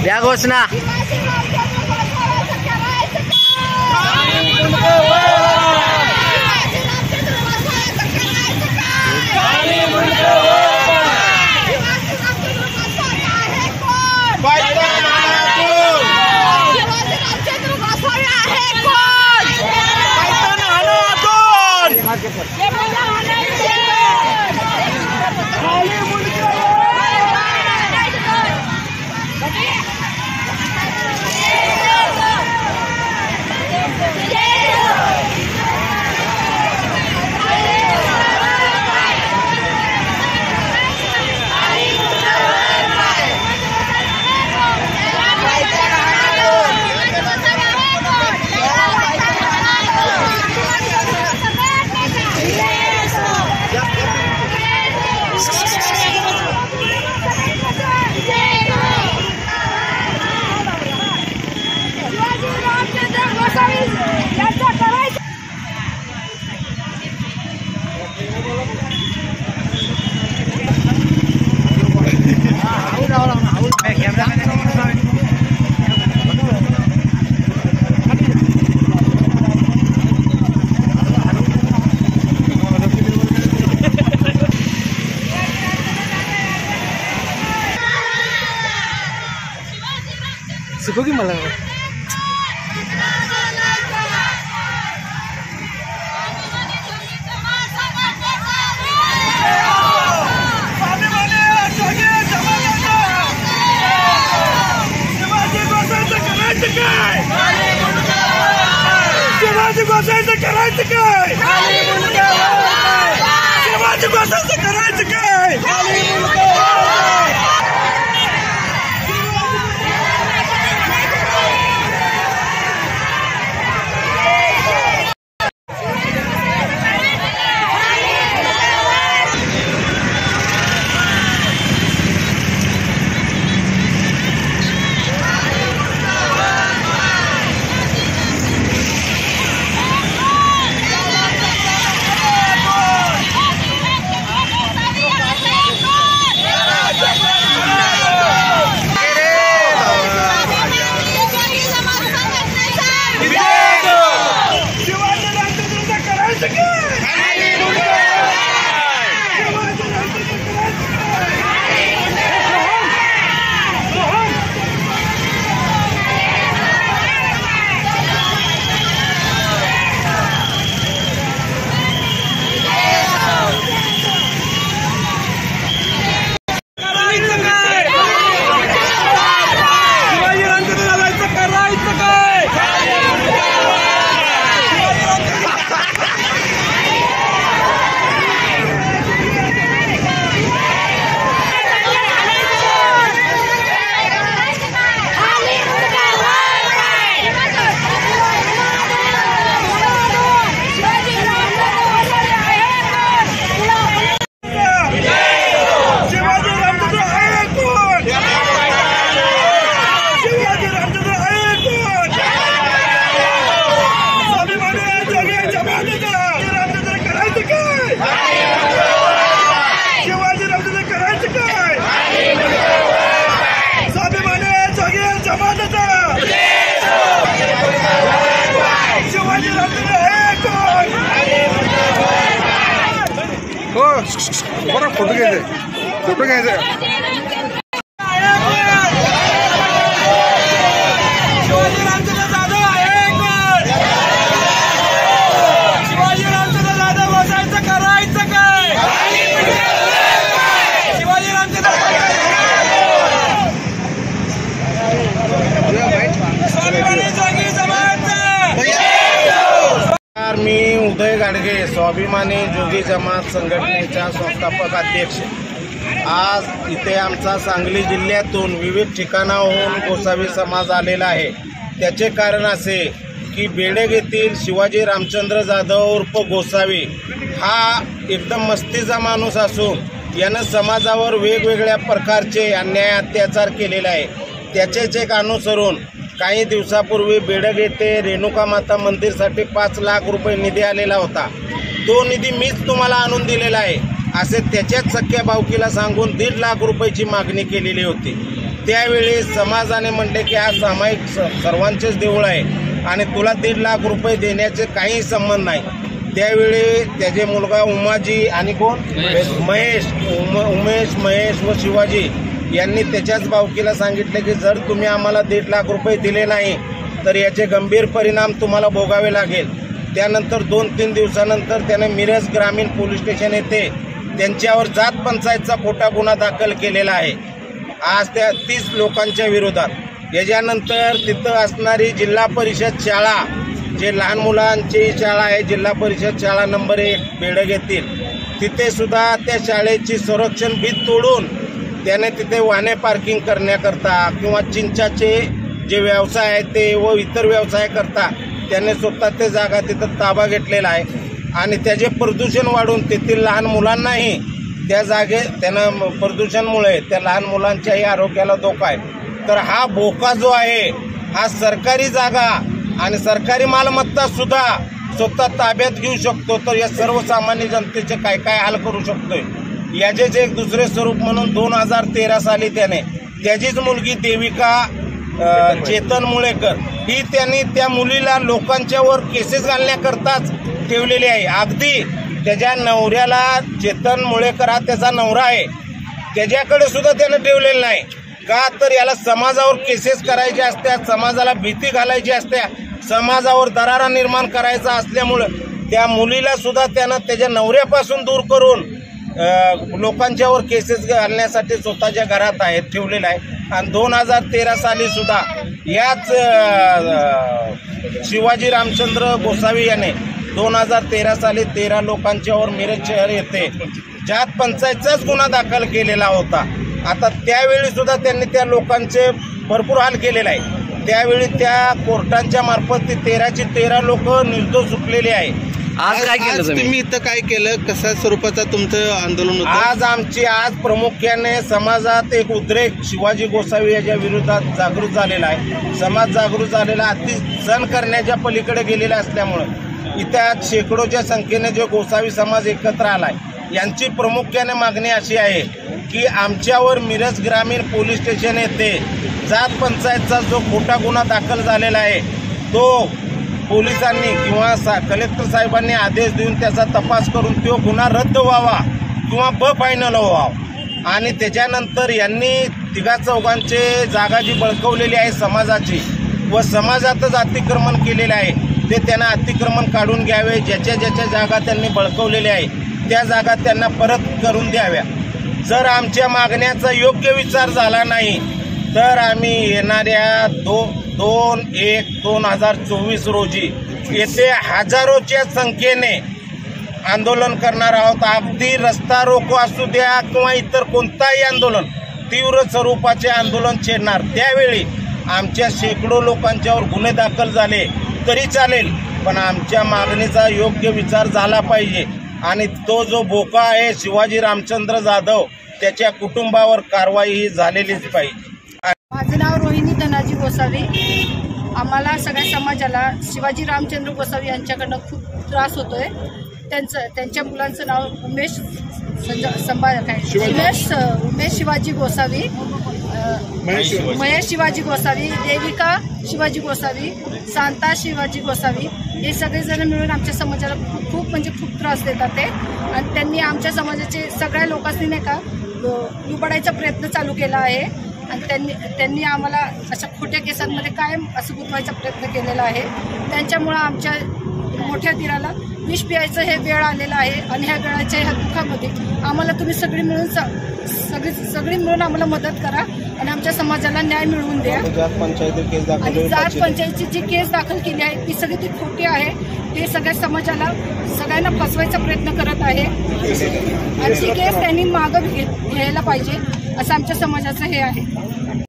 द्या घोषणा। सुखोगी मला शिवाजी गोसायचं करायचं काय? शिवाजी गोसायचं करायचं काय? बरं फोटो घ्यायचे शिवाजी रामचंद्र जाधव आहे कोण? शिवाजी रामचंद्र जाधव बसायचं करायचं काय? शिवाजी रामचंद्र स्वाभिमानी जोगी जमात। मी उदय गाडगे स्वाभिमानी जोगी जमात संघटनेचा संस्थापक अध्यक्ष। आज इथे आमचा सांगली जिल्ह्यातून विविध ठिकाणाहून गोसावी समाज आलेला आहे। त्याचे कारण असे की बेडग येथील शिवाजी रामचंद्र जाधव उर्फ गोसावी हा एकदम मस्तीचा माणूस असून यानं समाजावर वेगवेगळ्या प्रकारचे अन्याय अत्याचार केलेला आहे। त्याचेच एक अनुसरून काही दिवसापूर्वी बेडग येथे रेणुका माता मंदिरसाठी 5 लाख रुपये निधी आलेला होता। तो निधी मीच तुम्हाला आणून दिलेला आहे। असे त्याच्याच सख्या भावकीला सांगून 1.5 लाख रुपयाची मागणी केलेली होती। त्यावेळी समाजाने म्हटले की हा सामायिक सर्वांचेच देऊळ आहे आणि तुला 1.5 लाख रुपये देण्याचे काही संबंध नाही। त्यावेळी त्याचे मुलगा उमाजी आणि कोण उमेश महेश व शिवाजी यांनी त्याच्याच भावकीला सांगितले की जर तुम्ही आम्हाला 1.5 लाख रुपये दिले नाही तर याचे गंभीर परिणाम तुम्हाला भोगावे लागेल। त्यानंतर 2-3 दिवसानंतर त्याने मिरज ग्रामीण पोलीस स्टेशन येथे त्यांच्यावर जात पंचायतचा खोटा गुन्हा दाखल केलेला आहे आज त्या 30 लोकांच्या विरोधात। याच्यानंतर तिथं असणारी जिल्हा परिषद शाळा, जे लहान मुलांची शाळा आहे, जिल्हा परिषद शाळा नंबर 1 बेडग येथील, तिथे सुद्धा त्या शाळेची संरक्षण भीत तोडून त्याने तिथे वाहने पार्किंग करण्याकरता किंवा चिंचाचे जे व्यवसाय आहेत ते व इतर व्यवसाय करता त्याने स्वतः ते जागा तिथं ताबा घेतलेला आहे आणि त्याचे प्रदूषण वाढून तेथील लहान मुलांनाही त्या त्यानं प्रदूषणमुळे त्या लहान मुलांच्याही आरोग्याला धोका आहे। तर हा बोका जो आहे हा सरकारी जागा आणि सरकारी मालमत्ता सुद्धा स्वतः ताब्यात घेऊ शकतो, तर या सर्वसामान्य जनतेचे काय काय हाल करू शकतोय। याचेच एक दुसरे स्वरूप म्हणून 2013 साली त्याने त्याचीच मुलगी देविका चेतन मुळेकर ही त्यांनी त्या मुलीला लोकांच्यावर केसेस घालण्याकरताच ठेवलेली आहे। अगदी त्याच्या नवऱ्याला, चेतन मुळेकर हा त्याचा नवरा आहे, त्याच्याकडे सुद्धा त्यानं ठेवलेलं नाही का तर याला समाजावर केसेस करायच्या असत्या, समाजाला भीती घालायची असत्या, समाजावर दरारा निर्माण करायचा असल्यामुळं त्या मुलीला सुद्धा त्यानं त्याच्या नवऱ्यापासून दूर करून लोकांच्यावर केसेस घालण्यासाठी स्वतःच्या घरात आहे ठेवलेला आहे। आणि 2013 साली सुद्धा याच शिवाजी रामचंद्र गोसावी याने 2013 साली 13 लोकांच्यावर मिरज शहर येथे जात पंचायतचाच गुन्हा दाखल केलेला होता। आता त्यावेळी सुद्धा त्यांनी त्या लोकांचे भरपूर हाल केलेला आहे। त्यावेळी त्या कोर्टांच्या मार्फत ती 13ची 13 लोक निर्दोष सुटलेली आहे। आज काय केलं तुम्ही इथं, काय केलं, कशा स्वरूपाचं तुमचं आंदोलन होतं? आज प्रामुख्याने समाजात एक उद्रेक शिवाजी गोसावी याच्या विरोधात जागृत झालेला आहे। समाज जागृत झालेला अति सण करण्याच्या पलीकडे गेलेला असल्यामुळं इथं शेकडोच्या संख्येने जो गोसावी समाज एकत्र आलाय यांची प्रामुख्याने मागणी अशी आहे की आमच्यावर मिरज ग्रामीण पोलीस स्टेशन येथे जात पंचायतचा जो खोटा गुन्हा दाखल झालेला आहे तो पोलिसांनी किंवा कलेक्टर साहेबांनी आदेश देऊन त्याचा तपास करून तो गुन्हा रद्द व्हावा किंवा फायनल व्हावा आणि त्याच्यानंतर यांनी 3-4 जागा जी बळकवलेली आहे समाजाची व समाजातच अतिक्रमण केलेले आहे ते त्यांना अतिक्रमण काढून घ्यावे। ज्याच्या जागा त्यांनी बळकवलेल्या आहे त्या जागा त्यांना परत करून द्याव्या। जर आमच्या मागण्याचा योग्य विचार झाला नाही तर आम्ही येणाऱ्या 2/1/2024 रोजी येथे हजारोच्या संख्येने आंदोलन करणार आहोत। अगदी रस्ता रोको असू द्या किंवा इतर कोणताही आंदोलन, तीव्र स्वरूपाचे आंदोलन छेडणार। त्यावेळी आमच्या शेकडो लोकांच्यावर गुन्हे दाखल झाले तरी चालेल, पण आमच्या मागणीचा योग्य विचार झाला पाहिजे आणि तो जो बोका आहे शिवाजी रामचंद्र जाधव त्याच्या कुटुंबावर कारवाई ही झालेलीच पाहिजे। माझं नाव रोहिणी धनाजी गोसावी। आम्हाला सगळ्या समाजाला शिवाजी रामचंद्र गोसावी यांच्याकडनं खूप त्रास होतोय। त्यांच्या मुलांचं नाव उमेश शिवाजी गोसावी, महेश शिवाजी गोसावी, देविका शिवाजी गोसावी, शांता शिवाजी गोसावी हे सगळेजण मिळून आमच्या समाजाला खूप त्रास देतात ते आणि त्यांनी आमच्या समाजाचे सगळ्या लोकांनी नाही का लुबाडायचा प्रयत्न चालू केला आहे आणि त्यांनी आम्हाला अशा खोट्या केसांमध्ये कायम असं गुंतवायचा प्रयत्न केलेला आहे। त्यांच्यामुळं आमच्या मोठ्या दिराला विष प्यायचं हे वेळ आलेलं आहे आणि ह्या वेळाच्या ह्या दुःखामध्ये आम्हाला तुम्ही सगळी मिळून आम्हाला मदत करा आणि आमच्या समाजाला न्याय मिळवून द्या। आणि जात पंचायतची जी केस दाखल केली आहे ती सगळी ती खोटी आहे, ते सगळ्या समाजाला सगळ्यांना फसवायचा प्रयत्न करत आहे आणि ती केस त्यांनी मागं घ्यायला पाहिजे असं आमच्या समाजाचं हे आहे।